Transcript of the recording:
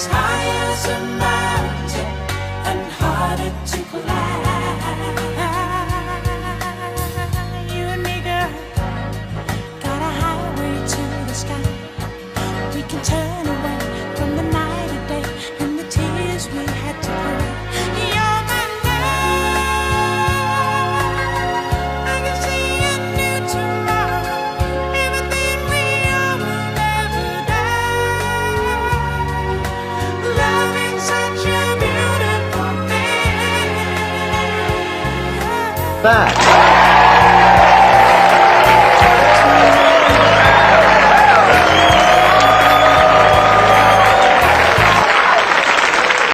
as high as a mountain and harder to climb. You and me, girl, got a highway to the sky. We can turn away from the night of day and the tears we had to cry. You're my love. I can see a new tomorrow. Everything we are will never die. Loving such a beautiful thing. Back.